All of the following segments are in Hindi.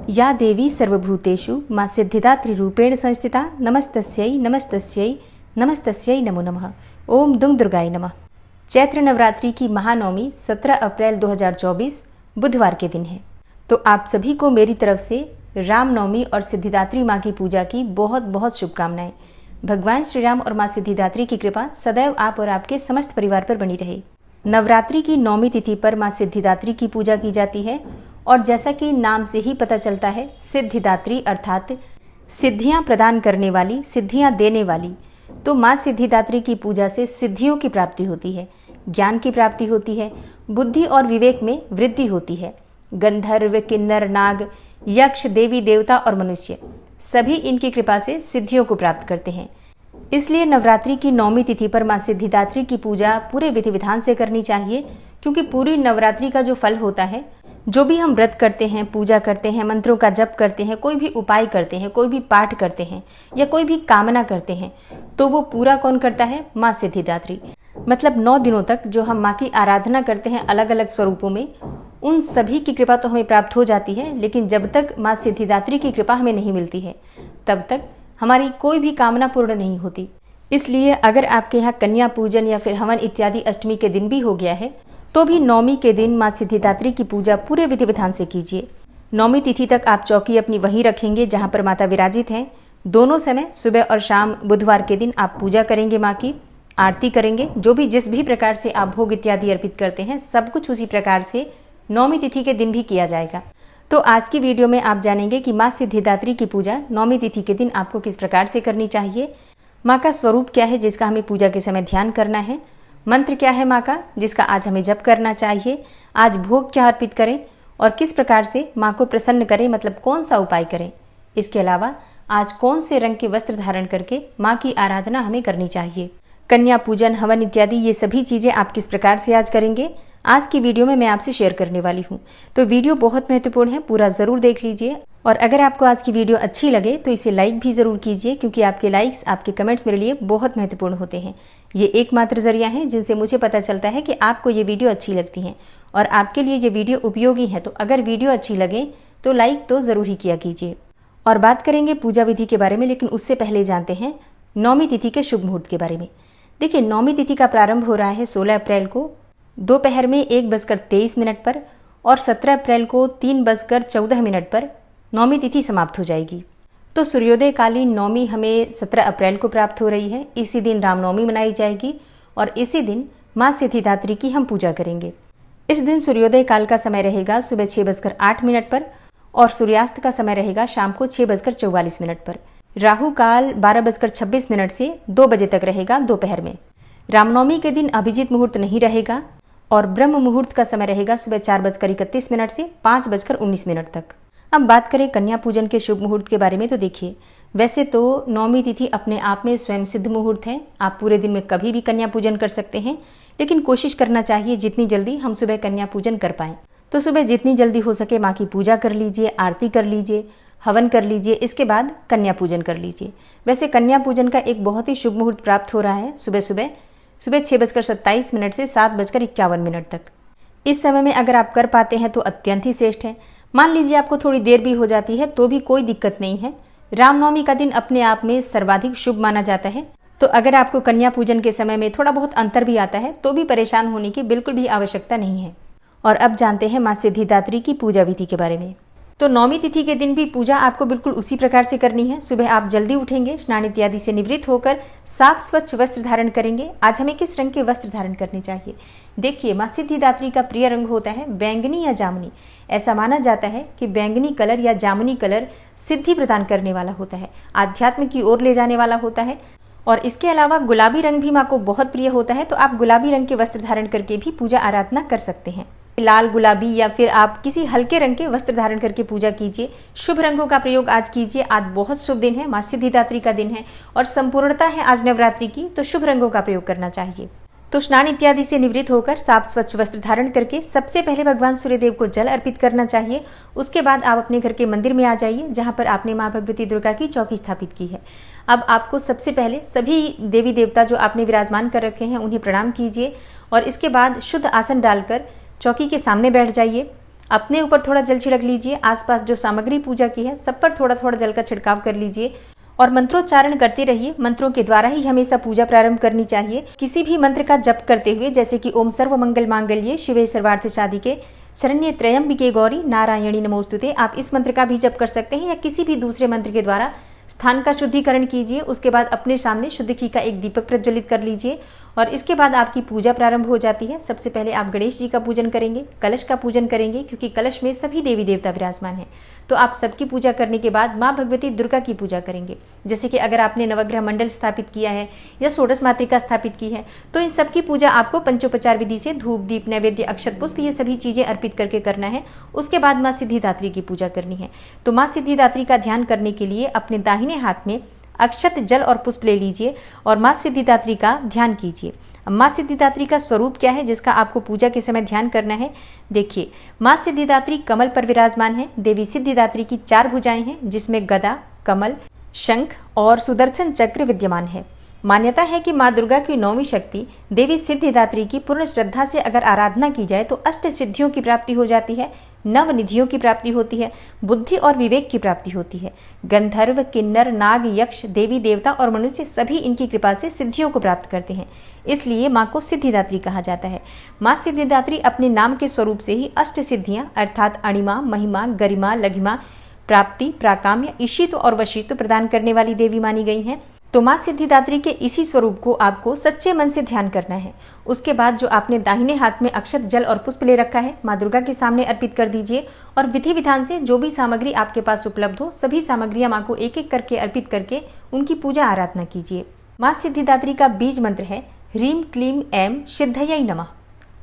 या देवी सर्वभूतेषु माँ सिद्धिदात्री रूपेण संस्थिता नमस्तस्यै नमस्तस्यै नमस्तस्यै नमो नमः। ओम दुंग दुर्गाय नमः। चैत्र नवरात्रि की महानवमी 17 अप्रैल 2024 बुधवार के दिन है। तो आप सभी को मेरी तरफ से रामनवमी और सिद्धिदात्री माँ की पूजा की बहुत बहुत शुभकामनाएं। भगवान श्री राम और माँ सिद्धिदात्री की कृपा सदैव आप और आपके समस्त परिवार पर बनी रहे। नवरात्रि की नौमी तिथि पर माँ सिद्धिदात्री की पूजा की जाती है और जैसा कि नाम से ही पता चलता है, सिद्धिदात्री अर्थात सिद्धियां प्रदान करने वाली, सिद्धियां देने वाली। तो माँ सिद्धिदात्री की पूजा से सिद्धियों की प्राप्ति होती है, ज्ञान की प्राप्ति होती है, बुद्धि और विवेक में वृद्धि होती है। गंधर्व, किन्नर, नाग, यक्ष, देवी देवता और मनुष्य सभी इनकी कृपा से सिद्धियों को प्राप्त करते हैं। इसलिए नवरात्रि की नौमी तिथि पर माँ सिद्धिदात्री की पूजा पूरे विधि विधान से करनी चाहिए, क्योंकि पूरी नवरात्रि का जो फल होता है, जो भी हम व्रत करते हैं, पूजा करते हैं, मंत्रों का जप करते हैं, कोई भी उपाय करते हैं, कोई भी पाठ करते हैं या कोई भी कामना करते हैं, तो वो पूरा कौन करता है? माँ सिद्धिदात्री। मतलब 9 दिनों तक जो हम माँ की आराधना करते हैं अलग अलग स्वरूपों में, उन सभी की कृपा तो हमें प्राप्त हो जाती है, लेकिन जब तक माँ सिद्धिदात्री की कृपा हमें नहीं मिलती है तब तक हमारी कोई भी कामना पूर्ण नहीं होती। इसलिए अगर आपके यहाँ कन्या पूजन या फिर हवन इत्यादि अष्टमी के दिन भी हो गया है तो भी नौमी के दिन माँ सिद्धिदात्री की पूजा पूरे विधि विधान से कीजिए। नौमी तिथि तक आप चौकी अपनी वहीं रखेंगे जहाँ पर माता विराजित हैं। दोनों समय सुबह और शाम बुधवार के दिन आप पूजा करेंगे, माँ की आरती करेंगे। जो भी जिस भी प्रकार से आप भोग इत्यादि अर्पित करते हैं सब कुछ उसी प्रकार से नौमी तिथि के दिन भी किया जाएगा। तो आज की वीडियो में आप जानेंगे कि माँ सिद्धिदात्री की पूजा नौमी तिथि के दिन आपको किस प्रकार से करनी चाहिए, माँ का स्वरूप क्या है जिसका हमें पूजा के समय ध्यान करना है, मंत्र क्या है माँ का जिसका आज हमें जप करना चाहिए, आज भोग क्या अर्पित करें और किस प्रकार से माँ को प्रसन्न करें, मतलब कौन सा उपाय करें। इसके अलावा आज कौन से रंग के वस्त्र धारण करके माँ की आराधना हमें करनी चाहिए। कन्या पूजन, हवन इत्यादि ये सभी चीज़ें आप किस प्रकार से आज करेंगे, आज की वीडियो में मैं आपसे शेयर करने वाली हूँ। तो वीडियो बहुत महत्वपूर्ण है, पूरा ज़रूर देख लीजिए। और अगर आपको आज की वीडियो अच्छी लगे तो इसे लाइक भी ज़रूर कीजिए, क्योंकि आपके लाइक्स, आपके कमेंट्स मेरे लिए बहुत महत्वपूर्ण होते हैं। ये एकमात्र जरिया है जिनसे मुझे पता चलता है कि आपको ये वीडियो अच्छी लगती है और आपके लिए ये वीडियो उपयोगी है। तो अगर वीडियो अच्छी लगे तो लाइक तो ज़रूर ही किया कीजिए। और बात करेंगे पूजा विधि के बारे में, लेकिन उससे पहले जानते हैं नौमी तिथि के शुभ मुहूर्त के बारे में। देखिए, नौमी तिथि का प्रारंभ हो रहा है 16 अप्रैल को दोपहर में 1:23 पर और 17 अप्रैल को 3:14 पर नौमी तिथि समाप्त हो जाएगी। तो सूर्योदय कालीन नौमी हमें 17 अप्रैल को प्राप्त हो रही है। इसी दिन रामनवमी मनाई जाएगी और इसी दिन माँ सिद्धिदात्री की हम पूजा करेंगे। इस दिन सूर्योदय काल का समय रहेगा सुबह 6:08 पर और सूर्यास्त का समय रहेगा शाम को 6:44 पर। राहु काल 12:26 से 2 बजे तक रहेगा दोपहर में। रामनवमी के दिन अभिजीत मुहूर्त नहीं रहेगा और ब्रह्म मुहूर्त का समय रहेगा सुबह 4:31 से 5:19 तक। अब बात करें कन्या पूजन के शुभ मुहूर्त के बारे में, तो देखिए, वैसे तो नौमी तिथि अपने आप में स्वयं सिद्ध मुहूर्त है। आप पूरे दिन में कभी भी कन्या पूजन कर सकते हैं, लेकिन कोशिश करना चाहिए जितनी जल्दी हम सुबह कन्या पूजन कर पाएं। तो सुबह जितनी जल्दी हो सके माँ की पूजा कर लीजिए, आरती कर लीजिए, हवन कर लीजिए, इसके बाद कन्या पूजन कर लीजिए। वैसे कन्या पूजन का एक बहुत ही शुभ मुहूर्त प्राप्त हो रहा है सुबह 6:27 से 7:51 तक। इस समय में अगर आप कर पाते हैं तो अत्यंत ही श्रेष्ठ है। मान लीजिए आपको थोड़ी देर भी हो जाती है तो भी कोई दिक्कत नहीं है। रामनवमी का दिन अपने आप में सर्वाधिक शुभ माना जाता है। तो अगर आपको कन्या पूजन के समय में थोड़ा बहुत अंतर भी आता है तो भी परेशान होने की बिल्कुल भी आवश्यकता नहीं है। और अब जानते हैं माँ सिद्धिदात्री की पूजा विधि के बारे में। तो नौमी तिथि के दिन भी पूजा आपको बिल्कुल उसी प्रकार से करनी है। सुबह आप जल्दी उठेंगे, स्नान इत्यादि से निवृत्त होकर साफ स्वच्छ वस्त्र धारण करेंगे। आज हमें किस रंग के वस्त्र धारण करने चाहिए? देखिए, माँ सिद्धिदात्री का प्रिय रंग होता है बैंगनी या जामुनी। ऐसा माना जाता है कि बैंगनी कलर या जामुनी कलर सिद्धि प्रदान करने वाला होता है, आध्यात्म की ओर ले जाने वाला होता है। और इसके अलावा गुलाबी रंग भी माँ को बहुत प्रिय होता है, तो आप गुलाबी रंग के वस्त्र धारण करके भी पूजा आराधना कर सकते हैं। लाल, गुलाबी या फिर आप किसी हल्के रंग के वस्त्र धारण करके पूजा कीजिए। शुभ रंगों का प्रयोग आज कीजिए। आज बहुत शुभ दिन है, माँ सिद्धिदात्री का दिन है और संपूर्णता है आज नवरात्रि की, तो शुभ रंगों का प्रयोग करना चाहिए। तो स्नान इत्यादि से निवृत्त होकर साफ स्वच्छ वस्त्र धारण करके सबसे पहले भगवान सूर्यदेव को जल अर्पित करना चाहिए। उसके बाद आप अपने घर के मंदिर में आ जाइए जहाँ पर आपने माँ भगवती दुर्गा की चौकी स्थापित की है। अब आपको सबसे पहले सभी देवी देवता जो आपने विराजमान कर रखे हैं उन्हें प्रणाम कीजिए और इसके बाद शुद्ध आसन डालकर चौकी के सामने बैठ जाइए। अपने ऊपर थोड़ा जल छिड़क लीजिए, आसपास जो सामग्री पूजा की है सब पर थोड़ा थोड़ा जल का छिड़काव कर लीजिए और मंत्रोच्चारण करते रहिए। मंत्रों के द्वारा ही हमेशा पूजा प्रारंभ करनी चाहिए। किसी भी मंत्र का जप करते हुए, जैसे कि ओम सर्व मंगल मांगल्ये शिवे सर्वार्थ साधिके शरण्ये त्र्यंबिके गौरी नारायणी नमोस्तुते, आप इस मंत्र का भी जप कर सकते हैं या किसी भी दूसरे मंत्र के द्वारा स्थान का शुद्धिकरण कीजिए। उसके बाद अपने सामने शुद्ध घी का एक दीपक प्रज्वलित कर लीजिए और इसके बाद आपकी पूजा प्रारंभ हो जाती है। सबसे पहले आप गणेश जी का पूजन करेंगे, कलश का पूजन करेंगे, क्योंकि कलश में सभी देवी देवता विराजमान हैं। तो आप सबकी पूजा करने के बाद माँ भगवती दुर्गा की पूजा करेंगे। जैसे कि अगर आपने नवग्रह मंडल स्थापित किया है या षोडश मातृका स्थापित की है तो इन सबकी पूजा आपको पंचोपचार विधि से धूप दीप नैवेद्य अक्षत पुष्प ये सभी चीजें अर्पित करके करना है। उसके बाद माँ सिद्धिदात्री की पूजा करनी है। तो माँ सिद्धिदात्री का ध्यान करने के लिए अपने दाहिने हाथ में अक्षत जल और पुष्प ले लीजिए और माँ सिद्धिदात्री का ध्यान कीजिए। माँ सिद्धिदात्री का स्वरूप क्या है जिसका आपको पूजा के समय ध्यान करना है? देखिए, माँ सिद्धिदात्री कमल पर विराजमान है। देवी सिद्धिदात्री की 4 भुजाएं हैं जिसमें गदा, कमल, शंख और सुदर्शन चक्र विद्यमान है। मान्यता है कि माँ दुर्गा की 9वीं शक्ति देवी सिद्धिदात्री की पूर्ण श्रद्धा से अगर आराधना की जाए तो अष्ट सिद्धियों की प्राप्ति हो जाती है, नवनिधियों की प्राप्ति होती है, बुद्धि और विवेक की प्राप्ति होती है। गंधर्व, किन्नर, नाग, यक्ष, देवी देवता और मनुष्य सभी इनकी कृपा से सिद्धियों को प्राप्त करते हैं। इसलिए माँ को सिद्धिदात्री कहा जाता है। माँ सिद्धिदात्री अपने नाम के स्वरूप से ही अष्ट सिद्धियां अर्थात अणिमा, महिमा, गरिमा, लघिमा, प्राप्ति, प्राकाम्य, ईशित्व और वशीत्व प्रदान करने वाली देवी मानी गई हैं। तो माँ सिद्धिदात्री के इसी स्वरूप को आपको सच्चे मन से ध्यान करना है। उसके बाद जो आपने दाहिने हाथ में अक्षत जल और पुष्प ले रखा है माँ दुर्गा के सामने अर्पित कर दीजिए और विधि विधान से जो भी सामग्री आपके पास उपलब्ध हो सभी सामग्रियां माँ को एक एक करके अर्पित करके उनकी पूजा आराधना कीजिए। माँ सिद्धिदात्री का बीज मंत्र है ह्रीम क्लीम ऐं सिद्धयै नमः।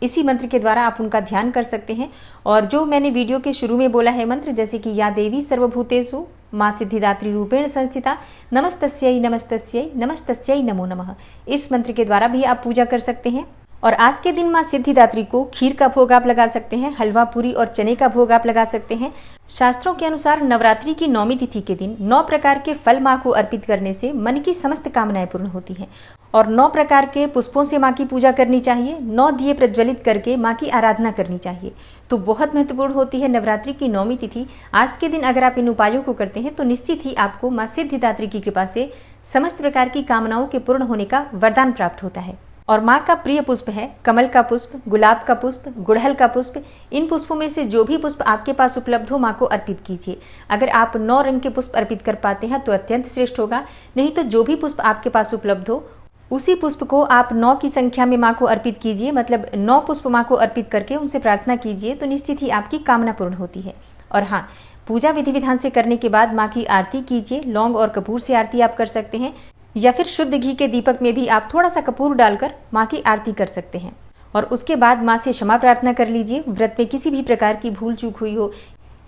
इसी मंत्र के द्वारा आप उनका ध्यान कर सकते हैं। और जो मैंने वीडियो के शुरू में बोला है मंत्र, जैसे कि या देवी सर्वभूतेषु माँ सिद्धिदात्री रूपेण संस्थिता नमस्तस्यै नमस्तस्यै नमस्तस्यै नमो नमः, इस मंत्र के द्वारा भी आप पूजा कर सकते हैं। और आज के दिन माँ सिद्धिदात्री को खीर का भोग आप लगा सकते हैं, हलवा पूरी और चने का भोग आप लगा सकते हैं। शास्त्रों के अनुसार नवरात्रि की 9वीं तिथि के दिन 9 प्रकार के फल माँ को अर्पित करने से मन की समस्त कामनाएं पूर्ण होती हैं और 9 प्रकार के पुष्पों से माँ की पूजा करनी चाहिए। 9 दिए प्रज्वलित करके माँ की आराधना करनी चाहिए। तो बहुत महत्वपूर्ण होती है नवरात्रि की 9वीं तिथि। आज के दिन अगर आप इन उपायों को करते हैं तो निश्चित ही आपको माँ सिद्धिदात्री की कृपा से समस्त प्रकार की कामनाओं के पूर्ण होने का वरदान प्राप्त होता है। और माँ का प्रिय पुष्प है कमल का पुष्प, गुलाब का पुष्प, गुड़हल का पुष्प। इन पुष्पों में से जो भी पुष्प आपके पास उपलब्ध हो माँ को अर्पित कीजिए। अगर आप 9 रंग के पुष्प अर्पित कर पाते हैं तो अत्यंत श्रेष्ठ होगा, नहीं तो जो भी पुष्प आपके पास उपलब्ध हो उसी पुष्प को आप 9 की संख्या में माँ को अर्पित कीजिए। मतलब 9 पुष्प माँ को अर्पित करके उनसे प्रार्थना कीजिए तो निश्चित ही आपकी कामना पूर्ण होती है। और हाँ, पूजा विधि विधान से करने के बाद माँ की आरती कीजिए। लौंग और कपूर से आरती आप कर सकते हैं या फिर शुद्ध घी के दीपक में भी आप थोड़ा सा कपूर डालकर माँ की आरती कर सकते हैं। और उसके बाद माँ से क्षमा प्रार्थना कर लीजिए। व्रत में किसी भी प्रकार की भूल चूक हुई हो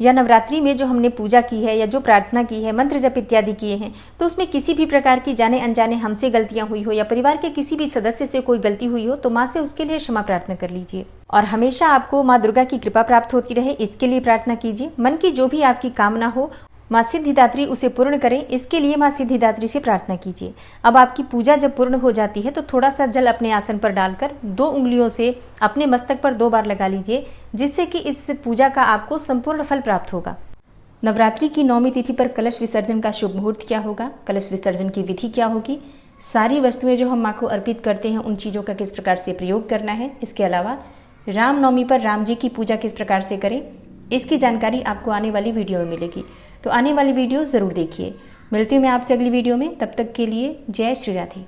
या नवरात्रि में जो हमने पूजा की है या जो प्रार्थना की है, मंत्र जप इत्यादि किए हैं, तो उसमें किसी भी प्रकार की जाने अनजाने हमसे गलतियां हुई हो या परिवार के किसी भी सदस्य से कोई गलती हुई हो तो माँ से उसके लिए क्षमा प्रार्थना कर लीजिए। और हमेशा आपको माँ दुर्गा की कृपा प्राप्त होती रहे इसके लिए प्रार्थना कीजिए। मन की जो भी आपकी कामना हो माँ सिद्धिदात्री उसे पूर्ण करें, इसके लिए माँ सिद्धिदात्री से प्रार्थना कीजिए। अब आपकी पूजा जब पूर्ण हो जाती है तो थोड़ा सा जल अपने आसन पर डालकर 2 उंगलियों से अपने मस्तक पर 2 बार लगा लीजिए, जिससे कि इस पूजा का आपको संपूर्ण फल प्राप्त होगा। नवरात्रि की 9वीं तिथि पर कलश विसर्जन का शुभ मुहूर्त क्या होगा, कलश विसर्जन की विधि क्या होगी, सारी वस्तुएं जो हम माँ को अर्पित करते हैं उन चीज़ों का किस प्रकार से प्रयोग करना है, इसके अलावा रामनवमी पर राम जी की पूजा किस प्रकार से करें, इसकी जानकारी आपको आने वाली वीडियो में मिलेगी। तो आने वाली वीडियो ज़रूर देखिए। मिलती हूँ मैं आपसे अगली वीडियो में, तब तक के लिए जय श्री राधे।